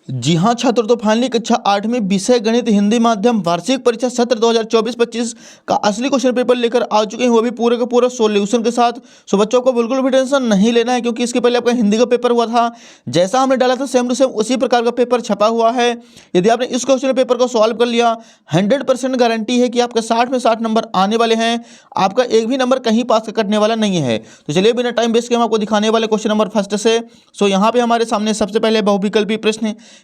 जी हाँ छात्र, तो फाइनली कक्षा 8 में विषय गणित हिंदी माध्यम वार्षिक परीक्षा सत्र 2024-25 का असली क्वेश्चन पेपर लेकर आ चुके हैं, वो भी पूरे का पूरा सॉल्यूशन के साथ। सो बच्चों को बिल्कुल भी टेंशन नहीं लेना है, क्योंकि इसके पहले आपका हिंदी का पेपर हुआ था, जैसा हमने डाला था सेम टू सेम उसी प्रकार का पेपर छपा हुआ है। यदि आपने इस क्वेश्चन पेपर को सॉल्व कर लिया, 100% गारंटी है कि आपके 60 में 60 नंबर आने वाले हैं, आपका एक भी नंबर कहीं पास का कटने वाला नहीं है। तो चलिए बिना टाइम वेस्ट के हम आपको दिखाने वाले क्वेश्चन नंबर फर्स्ट से। सो यहाँ पे हमारे सामने सबसे पहले बहुविकल्पी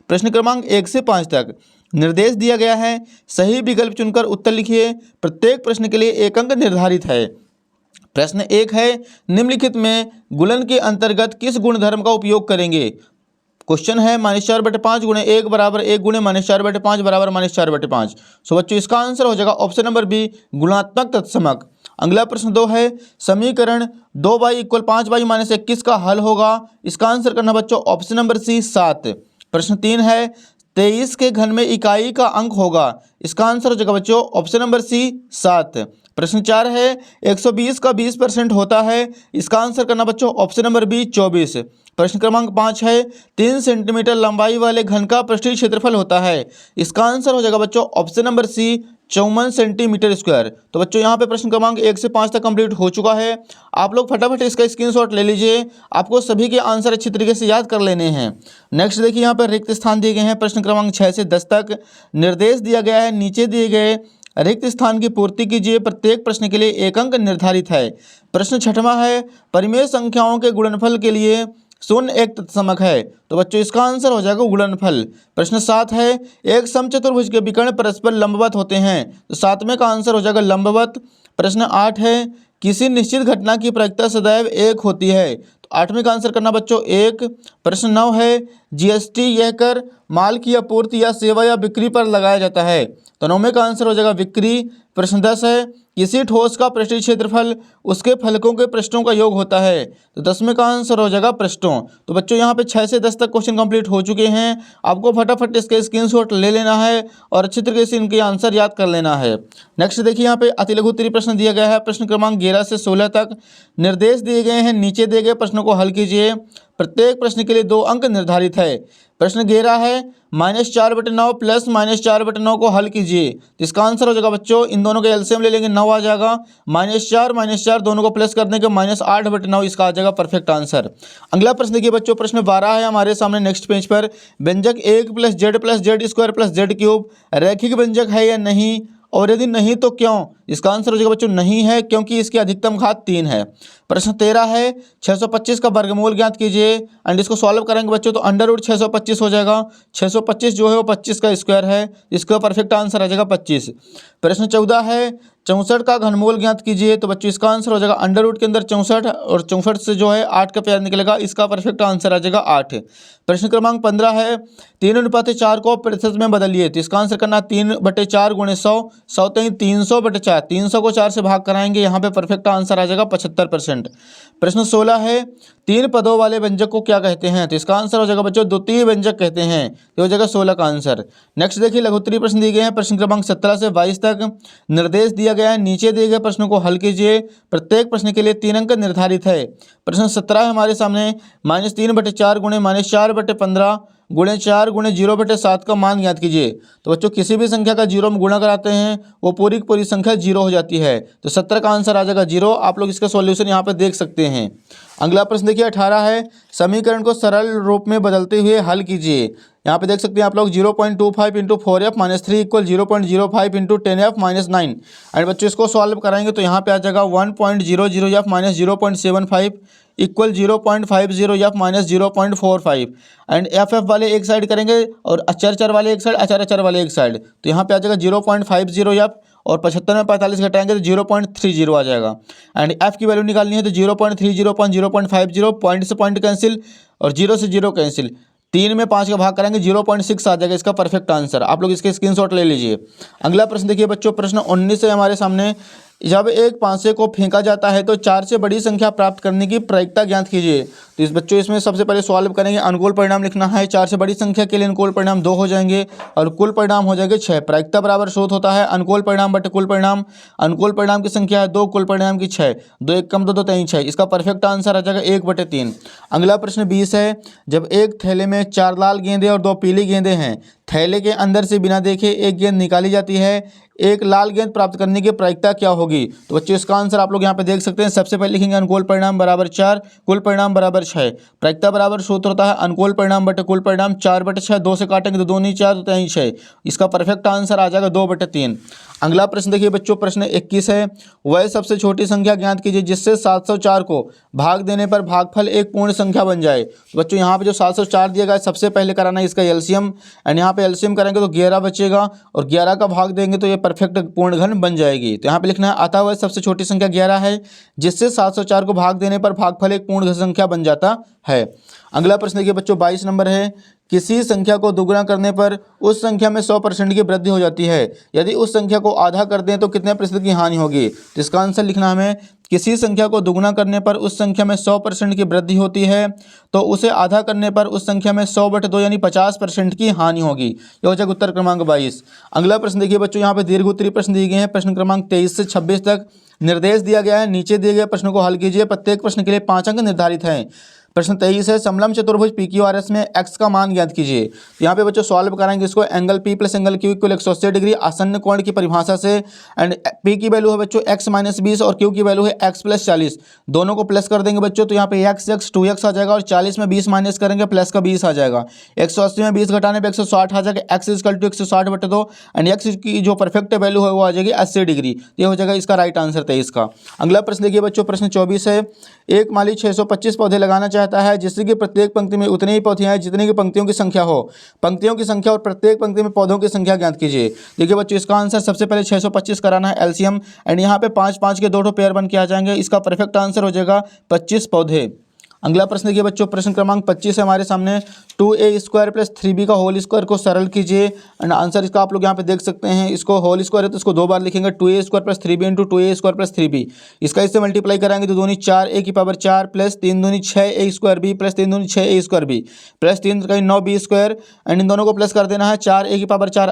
प्रश्न क्रमांक 1 से 5 तक निर्देश दिया गया है। सही विकल्प चुनकर उत्तर लिखिए। प्रत्येक प्रश्न के लिए एक अंक निर्धारित है। प्रश्न 1 है, निम्नलिखित में गुणन के अंतर्गत किस गुणधर्म का उपयोग करेंगे। क्वेश्चन है -4/5 गुणे 1 बराबर 1 गुणे -4/5 बराबर -4/5। सो बच्चों इसका आंसर हो जाएगा ऑप्शन नंबर बी, गुणात्मक तत्समक। अगला प्रश्न 2 है, समीकरण 2y = 5y - 21 का हल होगा। इसका आंसर करना बच्चों ऑप्शन नंबर सी, 7। प्रश्न 3 है, 23 के घन में इकाई का अंक होगा। इसका आंसर हो जाएगा बच्चों ऑप्शन नंबर सी, 7। प्रश्न 4 है, 120 का 20% होता है। इसका आंसर करना बच्चों ऑप्शन नंबर बी, 24। प्रश्न क्रमांक 5 है, 3 सेंटीमीटर लंबाई वाले घन का पृष्ठीय क्षेत्रफल होता है। इसका आंसर हो जाएगा बच्चों option number C, 54 centimetre square. तो बच्चों यहाँ पे प्रश्न क्रमांक 1 से 5 तक कंप्लीट हो चुका है। आप लोग फटाफट इसका स्क्रीनशॉट ले लीजिए, आपको सभी के आंसर अच्छी तरीके से याद कर लेने हैं। नेक्स्ट देखिए, यहाँ पर रिक्त स्थान दिए गए हैं। प्रश्न क्रमांक 6 से 10 तक निर्देश दिया गया है, नीचे दिए गए रिक्त स्थान की पूर्ति कीजिए। प्रत्येक प्रश्न के लिए एक अंक निर्धारित है। प्रश्न 6वां है, परिमेय संख्याओं के गुणनफल के लिए शून्य एक तत्समक है। तो बच्चों इसका आंसर हो जाएगा गुणनफल। प्रश्न 7 है, एक समचतुर्भुज के विकर्ण परस्पर लंबवत होते हैं। तो 7वें का आंसर हो जाएगा लंबवत। प्रश्न 8 है, किसी निश्चित घटना की प्रायिकता सदैव 1 होती है। तो 8वें का आंसर करना बच्चों 1। प्रश्न 9 है, जीएसटी यह कर माल की आपूर्ति या सेवा या बिक्री पर लगाया जाता है। तो 9वें का आंसर हो जाएगा बिक्री। प्रश्न 10 है, किसी ठोस का पृष्ठीय क्षेत्रफल उसके फलकों के पृष्ठों का योग होता है। तो 10वें का आंसर हो जाएगा पृष्ठों। तो बच्चों यहाँ पे 6 से 10 तक क्वेश्चन कंप्लीट हो चुके हैं। आपको फटाफट इसके स्क्रीनशॉट ले लेना है और अच्छी तरीके से इनके आंसर याद कर लेना है। नेक्स्ट देखिए, यहाँ पे अति लघु उत्तरीय प्रश्न दिया गया है। प्रश्न क्रमांक 11 से 16 तक निर्देश दिए गए हैं, नीचे दिए गए प्रश्नों को हल कीजिए। प्रत्येक प्रश्न के लिए 2 अंक निर्धारित है। प्रश्न 11 है, -4/9 प्लस -4/9 को हल कीजिए। तो इसका आंसर हो जाएगा बच्चों, इन दोनों के एलसीएम ले लेंगे 9 आ जाएगा। -4 दोनों को प्लस करने के -8/9 इसका आ जाएगा परफेक्ट आंसर। अगला प्रश्न देखिए बच्चों, प्रश्न 12 है हमारे सामने नेक्स्ट पेज पर। व्यंजक 1 + z स्क्वायर प्लस z³ रैखिक व्यंजक है या नहीं, और यदि नहीं तो क्यों। इसका आंसर हो जाएगा बच्चों नहीं है, क्योंकि इसकी अधिकतम घात 3 है। प्रश्न 13 है, 625 का वर्गमूल ज्ञात कीजिए। एंड इसको सॉल्व करेंगे बच्चों तो √625 हो जाएगा। 625 जो है वो 25 का स्क्वायर है, इसका परफेक्ट आंसर आ जाएगा 25। प्रश्न 14 है, 64 का घनमूल ज्ञात कीजिए। तो बच्चों इसका आंसर हो जाएगा अंडर के अंदर 64, और 64 से जो है 8 का प्यार निकलेगा, इसका परफेक्ट आंसर आ जाएगा 8। प्रश्न क्रमांक 15 है, 3:4 को प्रतिशत में बदलिए। तो इसका आंसर करना 3/4 × 100, 100 300/4, 300 को 4 से भाग कराएंगे, यहाँ पे परफेक्ट आंसर आ जाएगा 75%। प्रश्न 16 है, 3 पदों वाले व्यंजक को क्या कहते हैं। तो इसका आंसर हो जाएगा बच्चों द्वितीय व्यंजक कहते हैं। ये हो जाएगा 16 का आंसर। नेक्स्ट देखिए, लघु उत्तरीय प्रश्न दिए गए हैं। प्रश्न क्रमांक 17 से 22 तक निर्देश दिया गया है, नीचे दिए गए प्रश्नों को हल कीजिए। प्रत्येक प्रश्न के लिए 3 अंक निर्धारित है। प्रश्न 17 है हमारे सामने, -3/4 गुणे -4/15 गुणे 4 गुणे 0/7 का मान ज्ञात कीजिए। तो बच्चों किसी भी संख्या का 0 में गुणा कराते हैं वो पूरी की पूरी संख्या 0 हो जाती है। तो 17 का आंसर आ जाएगा 0। आप लोग इसका सॉल्यूशन यहाँ पे देख सकते हैं। अगला प्रश्न देखिए 18 है, समीकरण को सरल रूप में बदलते हुए हल कीजिए। यहाँ पे देख सकते हैं आप लोग 0.25 × 4f - 3 = 0.05 × 10f - 9। एंड बच्चों इसको सॉल्व कराएंगे तो यहाँ पे आ जाएगा 1.00f - 0.75 = 0.50f - 0.45। एंड एफ वाले एक साइड करेंगे और अचर वाले एक साइड, अचर वाले एक साइड। तो यहाँ पे आ जाएगा 0.50f, और 75 में 45 घटाएंगे तो 0.30 आ जाएगा। एंड एफ की वैल्यू निकालनी है तो 0.30 0.50, पॉइंट से पॉइंट कैंसिल और 0 से 0 कैंसिल। 3 में 5 का भाग कराएंगे 0.6 आ जाएगा इसका परफेक्ट आंसर। आप लोग इसके स्क्रीनशॉट ले लीजिए। अगला प्रश्न देखिए बच्चों, प्रश्न 19 है हमारे सामने। जब एक पांसे को फेंका जाता है तो 4 से बड़ी संख्या प्राप्त करने की प्रायिकता ज्ञात कीजिए। तो इस बच्चों इसमें सबसे पहले सॉल्व करेंगे, अनुकूल परिणाम लिखना है। 4 से बड़ी संख्या के लिए अनुकूल परिणाम 2 हो जाएंगे और कुल परिणाम हो जाएंगे 6। प्रायिकता बराबर स्रोत होता है अनुकूल परिणाम बटे कुल परिणाम। अनुकूल परिणाम की संख्या है 2, कुल परिणाम की 6। 2 1 कम 2 2 3 6। इसका परफेक्ट आंसर आ जाएगा 1/3। अगला प्रश्न 20 है, जब एक थैले में 4 लाल गेंदे और 2 पीली गेंदें हैं, थैले के अंदर से बिना देखे एक गेंद निकाली जाती है, एक लाल गेंद प्राप्त करने की प्रायिकता क्या होगी? तो बच्चों इसका आंसर आप लोग यहाँ पे देख सकते हैं। सबसे पहले लिखेंगे अनुकूल परिणाम बराबर 4, कुल परिणाम बराबर 6। प्रायिकता बराबर सूत्र होता है अनुकूल परिणाम बटे कुल परिणाम। 4/6, 2 से काटेंगे तो 2 नहीं 4 तो 3 6। इसका परफेक्ट आंसर आ जाएगा 2/3। अगला प्रश्न देखिए बच्चों, प्रश्न 21 है, वह सबसे छोटी संख्या ज्ञात कीजिए जिससे 704 को भाग देने पर भागफल एक पूर्ण संख्या बन जाए। तो बच्चों यहाँ पे जो 704 दिया गया है, सबसे पहले कराना है इसका एलसीएम, एंड यहाँ पे एलसीएम करेंगे तो 11 बचेगा और 11 का भाग देंगे तो ये परफेक्ट पूर्ण घन बन जाएगी। तो यहाँ पे लिखना है अतः वह सबसे छोटी संख्या 11 है जिससे 704 को भाग देने पर भागफल एक पूर्ण घन संख्या बन जाता है। अगला प्रश्न देखिए बच्चों 22 नंबर है, किसी संख्या को दोगुना करने पर उस संख्या में 100% की वृद्धि हो जाती है, यदि उस संख्या को आधा कर दें तो कितने प्रतिशत की हानि होगी? तो इसका आंसर लिखना हमें, किसी संख्या को दोगुना करने पर उस संख्या में 100% की वृद्धि होती है तो उसे आधा करने पर उस संख्या में 100/2 यानी 50% की हानि होगी। यह हो जाएगा उत्तर क्रमांक 22। अगला प्रश्न देखिए बच्चों, यहाँ पे दीर्घ उत्तरीय प्रश्न दिए गए हैं। प्रश्न क्रमांक 23 से 26 तक निर्देश दिया गया है, नीचे दिए गए प्रश्नों को हल कीजिए। प्रत्येक प्रश्न के लिए 5 अंक निर्धारित हैं। प्रश्न 23 है, समलंब चतुर्भुज PQRS में x का मान ज्ञात कीजिए। तो यहाँ पे बच्चों सॉल्व कराएंगे इसको, angle P plus angle Q equal 180 degree आसन्न कोण की परिभाषा से, एंड P की वैल्यू है बच्चों x - 20 और Q की वैल्यू है x + 40। दोनों को प्लस कर देंगे बच्चों, तो यहाँ पे x 2x आ जाएगा और 40 में 20 माइनस करेंगे प्लस का 20 आ जाएगा। 180 में 20 घटाने पर 160 आ जाएगा। x = 160/2 एंड x की जो परफेक्ट वैल्यू है वो आ जाएगी 80 डिग्री। ये हो जाएगा इसका राइट आंसर 23 का। अगला प्रश्न देखिए बच्चों, प्रश्न 24 है, एक माली 625 पौधे लगाना चाहता है जिससे कि प्रत्येक पंक्ति में उतनी ही पौधे हैं जितनी की पंक्तियों की संख्या हो। पंक्तियों की संख्या और प्रत्येक पंक्ति में पौधों की संख्या ज्ञात कीजिए। देखिए बच्चों इसका आंसर सबसे पहले 625 कराना है एलसीएम, एंड यहाँ पे 5 के 2 पेयर बन के आ जाएंगे। इसका परफेक्ट आंसर हो जाएगा 25 पौधे। अगला प्रश्न देखिए बच्चों, प्रश्न क्रमांक 25 है हमारे सामने, 2a² + 3b का होल स्क्वायर को सरल कीजिए, एंड आंसर इसका आप लोग यहाँ पे देख सकते हैं। इसको होल स्क्वायर है तो इसको 2 बार लिखेंगे, 2a² + 3b × 2a² + 3b। इसका इससे मल्टीप्लाई कराएंगे तो 2 दूनी 4 a⁴ प्लस 3 दूनी 6 a² प्लस 3 दूनी 6 a² प्लस 3 कहीं 9b², एंड इन दोनों को प्लस कर देना है। 4 a⁴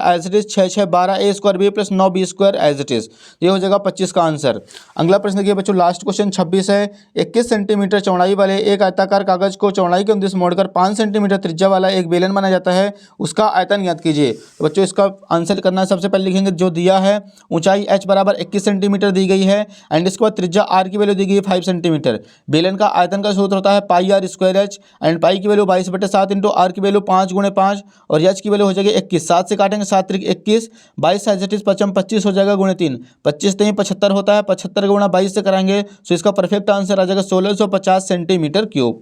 as it is, 6 6 12 a² plus 9b² as it is. ये हो जाएगा 25 का आंसर। अगला प्रश्न देखिए बच्चों, लास्ट क्वेश्चन 26 है, 21 सेंटीमीटर चौड़ाई वाले एक आयताकार कागज को चौड़ाई के अनुदिश मोड़कर 5 सेंटीमीटर त्रिज्या वाला एक बेलन बनाया जाता है, उसका आयतन ज्ञात कीजिए। तो बच्चों इसका आंसर करना है, सबसे पहले लिखेंगे जो दिया है, ऊंचाई h = 21 सेंटीमीटर दी गई है, एंड इसके बाद त्रिज्या r की वैल्यू दी गई है 5 सेंटीमीटर। बेलन का आयतन का सूत्र होता है πr²h, एंड पाई की वैल्यू 22/7 × r की वैल्यू 5 × 5 और h की वैल्यू हो जाएगी 21। 7 से काटेंगे 7 × 21, 22 एज इट इज 25 हो जाएगा × 3, 25 3 75 होता है, 75 × 22 से कराएंगे तो इसका परफेक्ट आंसर आ जाएगा 1650 सेंटीमीटर क्यूब।